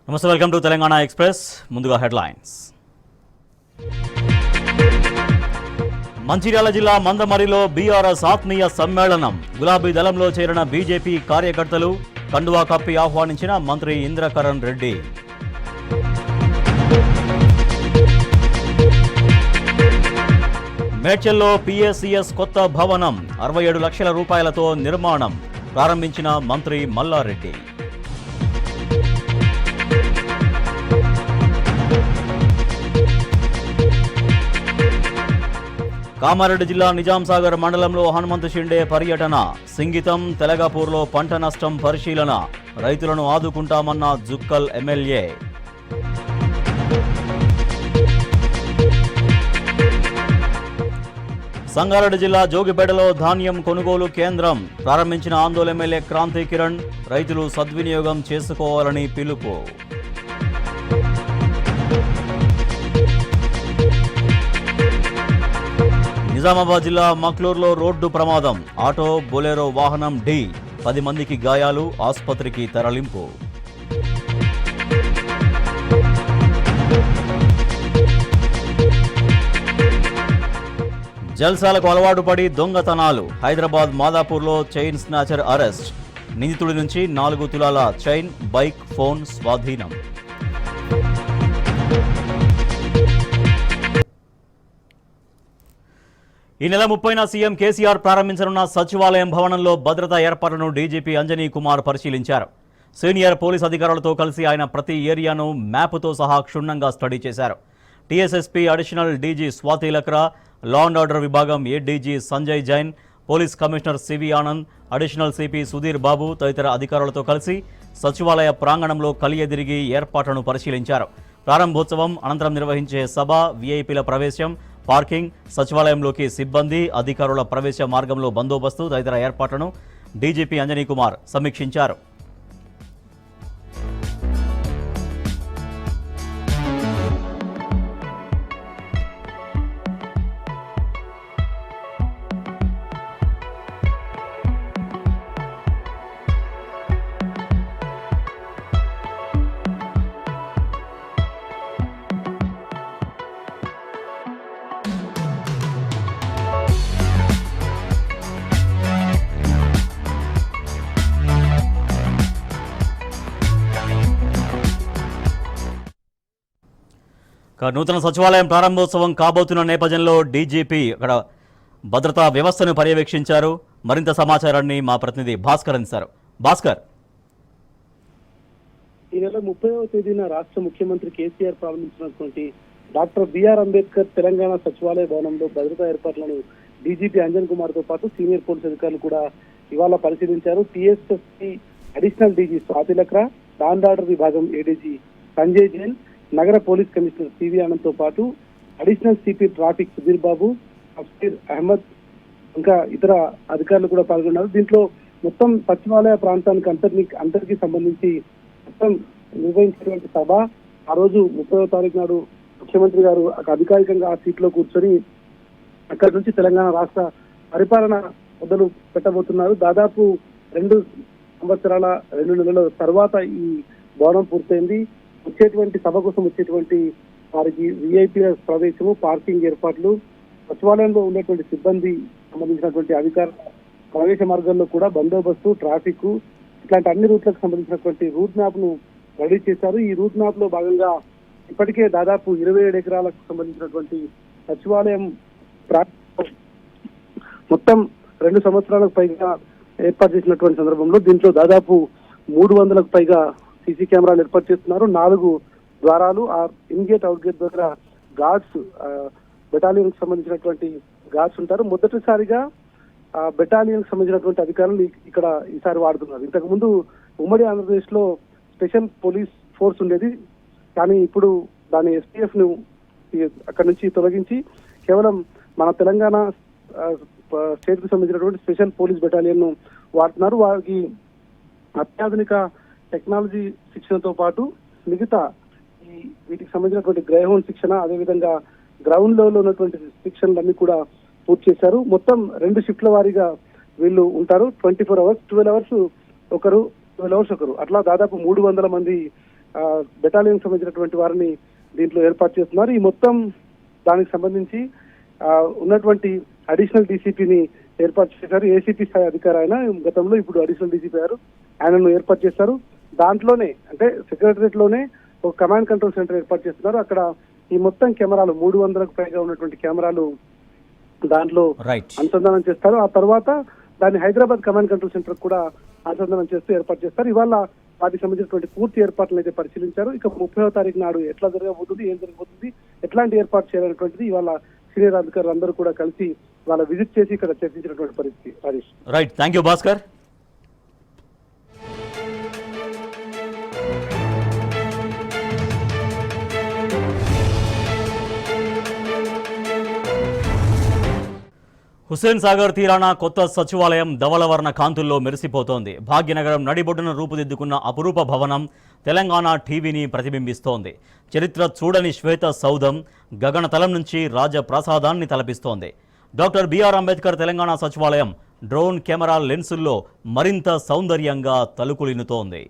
నమస్తే, welcome to Telangana express. ముందుగా headlines. Mancherial జిల్లా మందమరిలో బీఆర్ఎస్ ఆత్మీయ సమ్మేళనం. గులాబీ దళంలో చేరిన బీజేపీ కార్యకర్తలు కండువా కప్పి ఆహ్వానించిన మంత్రి ఇంద్రకరణ్ రెడ్డి. మేడ్చల్లో పీఏసీఎస్ కొత్త భవనం 67 లక్షల రూపాయలతో నిర్మాణం ప్రారంభించిన మంత్రి మల్లారెడ్డి. కామారెడ్డి జిల్లా నిజాంసాగర్ మండలంలో హనుమంతు షిండే పర్యటన. సింగితం, తెలగపూర్లో పంట నష్టం పరిశీలన. రైతులను ఆదుకుంటామన్న జుక్కల్ ఎమ్మెల్యే. సంగారెడ్డి జిల్లా జోగిపేటలో ధాన్యం కొనుగోలు కేంద్రం ప్రారంభించిన ఆందోళన ఎమ్మెల్యే క్రాంతి కిరణ్. రైతులు సద్వినియోగం చేసుకోవాలని పిలుపు. నిజామాబాద్ జిల్లా మక్లూరులో రోడ్డు ప్రమాదం. ఆటో బొలెరో వాహనం ఢీ. 10 మందికి గాయాలు, ఆసుపత్రికి తరలింపు. జల్సాలకు అలవాటు పడి దొంగతనాలు. హైదరాబాద్ మాదాపూర్లో చైన్ స్నాచర్ అరెస్ట్. నిందితుడి నుంచి 4 తులాల చైన్, బైక్, ఫోన్ స్వాధీనం. ఈ నెల 30న సీఎం కేసీఆర్ ప్రారంభించనున్న సచివాలయం భవనంలో భద్రతా ఏర్పాట్లను డీజీపీ అంజనీ కుమార్ పరిశీలించారు. సీనియర్ పోలీస్ అధికారులతో కలిసి ఆయన ప్రతి ఏరియాను మ్యాప్తో సహా క్షుణ్ణంగా స్టడీ చేశారు. TSSP additional DG Swathi Lakra, law and order విభాగం ADG Sanjay Jain, police commissioner CV Anand, additional CP Sudheer Babu తదితర అధికారులతో కలిసి సచివాలయ ప్రాంగణంలో కలియదిరిగి ఏర్పాట్లను పరిశీలించారు. ప్రారంభోత్సవం అనంతరం నిర్వహించే సభ, వీఐపీల ప్రవేశం, పార్కింగ్, సచివాలయంలోకి సిబ్బంది, అధికారుల ప్రవేశ మార్గంలో బందోబస్తు తదితర ఏర్పాట్లను డీజీపీ అంజనీ కుమార్ సమీక్షించారు. నూతన సచివాలయం ప్రారంభోత్సవం కాబోతున్న నేపథ్యంలో డీజీపీ అక్కడ భద్రతా వ్యవస్థను పర్యవేక్షించారు. మరింత సమాచారాన్ని మా ప్రతినిధి భాస్కర్ అందిస్తారు. భాస్కర్, ఈ నెల 30వ తేదీన రాష్ట్ర ముఖ్యమంత్రి కేసీఆర్ ప్రారంభించినటువంటి డాక్టర్ బిఆర్ అంబేద్కర్ తెలంగాణ సచివాలయ భవనంలో భద్రతా ఏర్పాట్లను డీజీపీ అంజన్ కుమార్ తో పాటు సీనియర్ పోలీస్ అధికారులు కూడా ఇవాళ పరిశీలించారు. TSSP additional DG Swathi Lakra, law and order విభాగం ఏడీజీ సంజయ్ జైన్, నగర పోలీస్ కమిషనర్ సివి ఆనంద్ తో పాటు additional CP traffic Sudheer Babu, అఫ్సీర్ Ahmed ఇంకా ఇతర అధికారులు కూడా పాల్గొన్నారు. దీంట్లో మొత్తం సచివాలయ ప్రాంతానికి అంతరికి సంబంధించి మొత్తం నిర్వహించినటువంటి సభ ఆ రోజు 30వ తారీఖు నాడు ముఖ్యమంత్రి గారు అధికారికంగా ఆ సీట్లో కూర్చొని అక్కడి నుంచి తెలంగాణ రాష్ట్ర పరిపాలన మొదలు పెట్టబోతున్నారు. దాదాపు 2 సంవత్సరాల 2 నెలల తర్వాత ఈ భవనం పూర్తయింది. వచ్చేటువంటి సభ కోసం వచ్చేటువంటి వారికి విఐపీ ప్రవేశము, పార్కింగ్ ఏర్పాట్లు, సచివాలయంలో ఉండేటువంటి సిబ్బంది సంబంధించినటువంటి అధికారుల ప్రవేశ మార్గాల్లో కూడా బందోబస్తు, ట్రాఫిక్ ఇట్లాంటి అన్ని రూట్లకు సంబంధించినటువంటి రూట్ మ్యాప్ ను రెడీ చేశారు. ఈ రూట్ మ్యాప్ లో భాగంగా ఇప్పటికే దాదాపు 27 ఎకరాలకు సంబంధించినటువంటి సచివాలయం మొత్తం 2 సంవత్సరాలకు పైగా ఏర్పాటు చేసినటువంటి సందర్భంలో దీంట్లో దాదాపు 300లకు పైగా సీసీ కెమెరాలు ఏర్పాటు చేస్తున్నారు. 4 ద్వారాలు, ఇన్ గేట్, అవుట్ గేట్ దగ్గర గార్డ్స్, బెటాలియన్ కి సంబంధించినటువంటి గార్డ్స్ ఉంటారు. మొదటిసారిగా బెటాలియన్ కి సంబంధించినటువంటి అధికారులు ఇక్కడ ఈసారి వాడుతున్నారు. ఇంతకు ముందు ఉమ్మడి ఆంధ్రప్రదేశ్ లో స్పెషల్ పోలీస్ ఫోర్స్ ఉండేది, కానీ ఇప్పుడు దాని ఎస్పీఎఫ్ ను అక్కడ నుంచి తొలగించి కేవలం మన తెలంగాణ స్టేట్ కు సంబంధించినటువంటి స్పెషల్ పోలీస్ బెటాలియన్ ను వాడుతున్నారు. వారికి అత్యాధునిక టెక్నాలజీ శిక్షణతో పాటు మిగతా వీటికి సంబంధించినటువంటి గ్రౌండ్ శిక్షణ, అదేవిధంగా గ్రౌండ్ లెవెల్ ఉన్నటువంటి శిక్షణలన్నీ కూడా పూర్తి చేశారు. మొత్తం 2 షిఫ్ట్ల వారీగా వీళ్ళు ఉంటారు. 24 అవర్స్, 12 అవర్స్ ఒకరు, 12 అవర్స్ ఒకరు, అట్లా దాదాపు 300 మంది బెటాలియన్ సంబంధించినటువంటి వారిని దీంట్లో ఏర్పాటు చేస్తున్నారు. ఈ మొత్తం దానికి సంబంధించి ఉన్నటువంటి అడిషనల్ డీసీపీని ఏర్పాటు చేశారు. ఏసీపీ స్థాయి అధికారి ఆయన గతంలో, ఇప్పుడు అడిషనల్ డీసీపీ గారు ఆయనను ఏర్పాటు చేశారు. దాంట్లోనే అంటే సెక్రటరియట్ లోనే ఒక కమాండ్ కంట్రోల్ సెంటర్ ఏర్పాటు చేస్తున్నారు. అక్కడ ఈ మొత్తం కెమెరాలు 300కు పైగా ఉన్నటువంటి కెమెరాలు దాంట్లో అనుసంధానం చేస్తారు. ఆ తర్వాత దాన్ని హైదరాబాద్ కమాండ్ కంట్రోల్ సెంటర్ కూడా అనుసంధానం చేస్తూ ఏర్పాటు చేస్తారు. ఇవాళ వాటికి సంబంధించినటువంటి పూర్తి ఏర్పాట్లను అయితే పరిశీలించారు. ఇక 30వ తారీఖు నాడు ఎట్లా జరగబోతుంది, ఏం జరగబోతుంది, ఎట్లాంటి ఏర్పాటు చేయాలనేటువంటిది ఇవాళ సీనియర్ అధికారులు అందరూ కూడా కలిసి వాళ్ళ విజిట్ చేసి ఇక్కడ చర్చించినటువంటి పరిస్థితి. Harish, right, thank you Bhaskar. Hussain Sagar తీరాన కొత్త సచివాలయం ధవళవర్ణ కాంతుల్లో మెరిసిపోతోంది. భాగ్యనగరం నడిబొడ్డున రూపుదిద్దుకున్న అపురూప భవనం తెలంగాణ టీవీని ప్రతిబింబిస్తోంది. చరిత్ర చూడని శ్వేత సౌధం గగనతలం నుంచి రాజప్రాసాదాన్ని తలపిస్తోంది. డాక్టర్ బిఆర్ అంబేద్కర్ తెలంగాణ సచివాలయం డ్రోన్ కెమెరా లెన్సుల్లో మరింత సౌందర్యంగా తలుకులినుతోంది.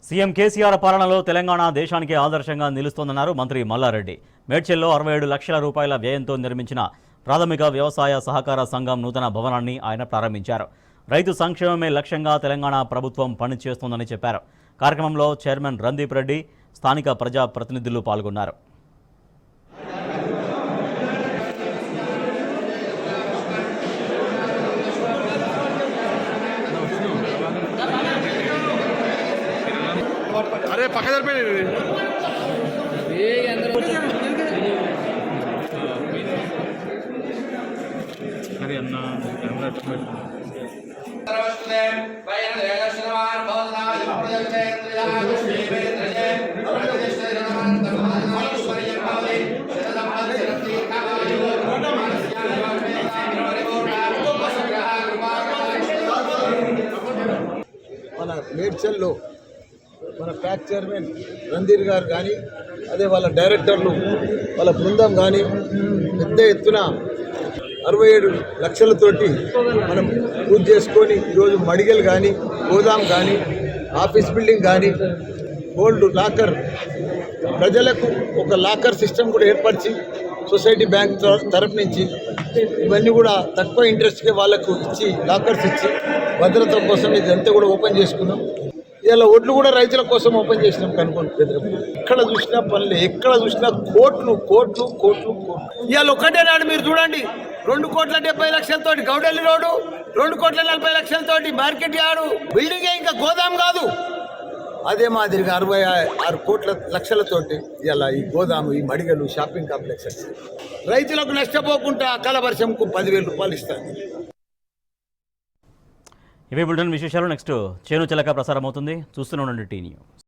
సీఎం కేసీఆర్ పాలనలో తెలంగాణ దేశానికి ఆదర్శంగా నిలుస్తోందన్నారు మంత్రి మల్లారెడ్డి. మేడ్చల్లో 67 లక్షల రూపాయల వ్యయంతో నిర్మించిన ప్రాథమిక వ్యవసాయ సహకార సంఘం నూతన భవనాన్ని ఆయన ప్రారంభించారు. రైతు సంక్షేమమే లక్ష్యంగా తెలంగాణ ప్రభుత్వం పనిచేస్తోందని చెప్పారు. కార్యక్రమంలో చైర్మన్ రందీప్ రెడ్డి, స్థానిక ప్రజా ప్రతినిధులు పాల్గొన్నారు. अरे पक्का पे अरे अन्ना మన మేడ్చల్లో మన ప్యాక్ చైర్మన్ రంధీర్ గారు కానీ, అదే వాళ్ళ డైరెక్టర్లు, వాళ్ళ బృందం కానీ పెద్ద ఎత్తున 67 లక్షలతోటి మనం పూజ చేసుకొని ఈరోజు మడిగలు కానీ, గోదాం కానీ, ఆఫీస్ బిల్డింగ్ కానీ, గోల్డ్ లాకర్, ప్రజలకు ఒక లాకర్ సిస్టమ్ కూడా ఏర్పరిచి సొసైటీ బ్యాంక్ తరఫు నుంచి ఇవన్నీ కూడా తక్కువ ఇంట్రెస్ట్గా వాళ్ళకు ఇచ్చి లాకర్స్ ఇచ్చి భద్రత కోసం ఇదంతా కూడా ఓపెన్ చేసుకున్నాం. ఇలా ఒడ్లు కూడా రైతుల కోసం ఓపెన్ చేసినాం కనుకోండి. ఎక్కడ చూసినా పనులు, ఎక్కడ చూసినా కోట్లు కోట్లు కోట్లు కోట్లు. ఇవాళ ఒక్కటే నాడు మీరు చూడండి, 2,70,00,000 గౌడెల్లి రోడ్డు, 2,40,00,000 మార్కెట్ యార్డు బిల్డింగే, ఇంకా గోదాం కాదు. అదే మాదిరిగా 66 కోట్ల లక్షలతోటి ఇలా ఈ గోదాము, ఈ మడిగలు, షాపింగ్ కాంప్లెక్సెస్ రైతులకు నష్టపోకుండా కలవర్షంకు 10,000 రూపాయలు ఇస్తారు. ఇవే బులెటిన్ విశేషాలు. నెక్స్ట్ చేను చిలక ప్రసారం అవుతుంది. చూస్తూనే ఉండండి టీ న్యూస్.